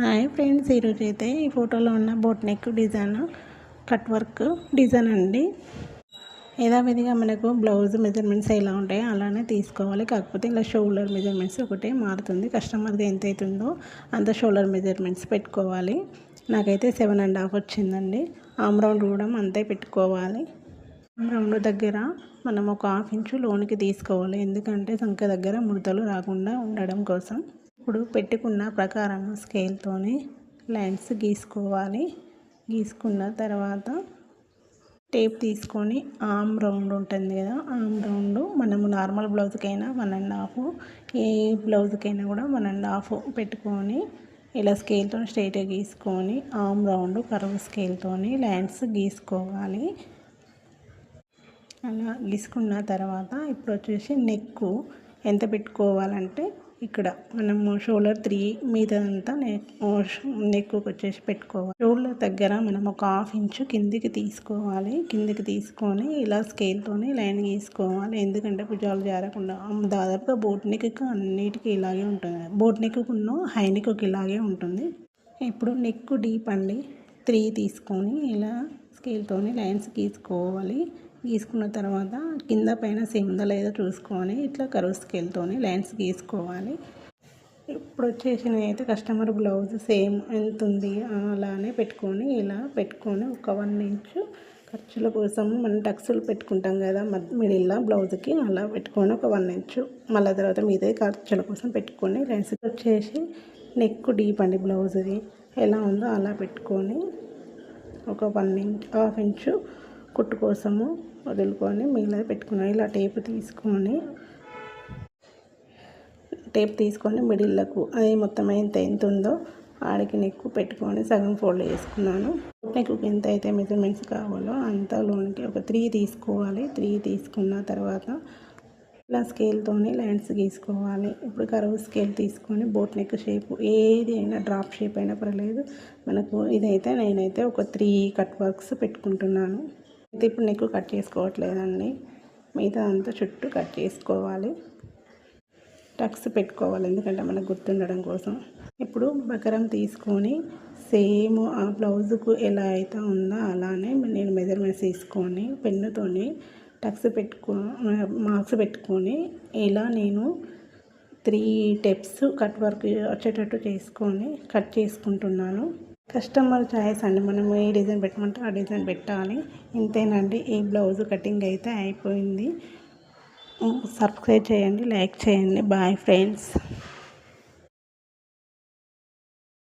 Hi friends, ఈరోజు అయితే ఈ ఫోటోలో ఉన్న boat neck design cut work design అండి. యథావిధిగా మనకు బ్లౌజ్ మెజర్మెంట్స్ ఎలా ఉంటాయో అలానే తీసుకోవాలి. కాకపోతే ఇలా షోల్డర్ మెజర్మెంట్స్ ఒకటే మారుతుంది. కస్టమర్ది ఎంత అవుతుందో అంత షోల్డర్ మెజర్మెంట్స్ పెట్టుకోవాలి. నాకైతే 7.5 వచ్చిందండి. ఆమ్ రౌండ్ కూడా అంతే పెట్టుకోవాలి. ఆమ్ రౌండ్ దగ్గర మనం ఒక 1/2 ఇంచు లోనికి తీసుకోవాలి. ఎందుకంటే సంఖ దగ్గర ముడతలు రాకుండా ఉండడం కోసం. ఇప్పుడు పెట్టుకున్న ప్రకారం స్కేల్తోని లైన్స్ గీసుకోవాలి. గీసుకున్న తర్వాత టేప్ తీసుకొని ఆమ్ రౌండ్ ఉంటుంది కదా, ఆమ్ రౌండ్ మనము నార్మల్ బ్లౌజ్కైనా 1.5, ఏ బ్లౌజ్కైనా కూడా 1.5 పెట్టుకొని ఇలా స్కేల్తో స్ట్రైట్గా గీసుకొని ఆమ్ రౌండ్ కర్వ్ స్కేల్తోని లైన్స్ గీసుకోవాలి. అలా గీసుకున్న తర్వాత ఇప్పుడు వచ్చేసి నెక్ ఎంత పెట్టుకోవాలంటే ఇక్కడ మనము షోల్డర్ 3 మీదంతా నెక్కు వచ్చేసి పెట్టుకోవాలి. షోల్డర్ దగ్గర మనం ఒక 1/2 ఇంచు కిందికి తీసుకోవాలి. కిందికి తీసుకొని ఇలా స్కేల్తోని లైన్ గీసుకోవాలి. ఎందుకంటే భుజాలు జారకుండా. దాదాపుగా బోట్ నెక్కి అన్నిటికీ ఇలాగే ఉంటుంది. బోట్ నెక్కును హై నెక్కి ఇలాగే ఉంటుంది. ఇప్పుడు నెక్ డీప్ అండి 3 తీసుకొని ఇలా స్కేల్తోని లైన్స్ గీసుకోవాలి. గీసుకున్న తర్వాత కింద పైన సేమ్ ఉందా లేదో చూసుకొని ఇట్లా కర్వ్ స్కేల్తోని లైన్స్ గీసుకోవాలి. ఇప్పుడు వచ్చేసి నేనైతే కస్టమర్ బ్లౌజ్ సేమ్ ఎంత ఉంది అలానే పెట్టుకొని ఇలా పెట్టుకొని ఒక 1 ఇంచు ఖర్చుల కోసం మనం టక్స్లు పెట్టుకుంటాం కదా మిడిల్లో బ్లౌజ్కి, అలా పెట్టుకొని ఒక 1 ఇంచు మళ్ళీ తర్వాత మీదే ఖర్చుల కోసం పెట్టుకొని లైన్స్ వచ్చేసి నెక్ డీప్ అండి బ్లౌజ్ది ఎలా ఉందో అలా పెట్టుకొని ఒక 1.5 ఇంచు కుట్టు కోసము వదులుకొని మిగిలినది పెట్టుకున్నాను. ఇలా టేప్ తీసుకొని మిడిల్లకు అది మొత్తం ఎంత ఉందో ఆడికి నెక్కు పెట్టుకొని సగం ఫోల్డ్ చేసుకున్నాను. నెక్కు ఎంత అయితే మెజర్మెంట్స్ కావాలో అంత లోనికి ఒక 3 తీసుకోవాలి. 3 తీసుకున్న తర్వాత ఇలా స్కేల్తోని లైన్స్ గీసుకోవాలి. ఇప్పుడు కర్వ్ స్కేల్ తీసుకొని బోట్ నెక్ షేప్ ఏది అయినా డ్రాప్ షేప్ అయినా పర్లేదు మనకు. నేనైతే ఒక 3 కట్ వర్క్స్ పెట్టుకుంటున్నాను. అయితే ఇప్పుడు నెక్ కట్ చేసుకోవట్లేదండి, మిగతా అంతా చుట్టూ కట్ చేసుకోవాలి. టక్స్ పెట్టుకోవాలి ఎందుకంటే మనకు గుర్తుండడం కోసం. ఇప్పుడు బకరం తీసుకొని సేమ్ ఆ బ్లౌజుకు ఎలా అయితే ఉందో అలానే నేను మెజర్మెంట్స్ తీసుకొని పెన్నుతోని టక్స్ మార్క్స్ పెట్టుకొని ఇలా నేను 3 టెప్స్ కట్ వర్క్ వచ్చేటట్టు చేసుకొని కట్ చేసుకుంటున్నాను. కస్టమర్ చాయిస్ అండి, మనం ఏ డిజైన్ పెట్టమంటే ఆ డిజైన్ పెట్టాలి. ఇంతేనండి, ఈ బ్లౌజ్ కటింగ్ అయితే అయిపోయింది. సబ్స్క్రైబ్ చేయండి, లైక్ చేయండి. Bye friends.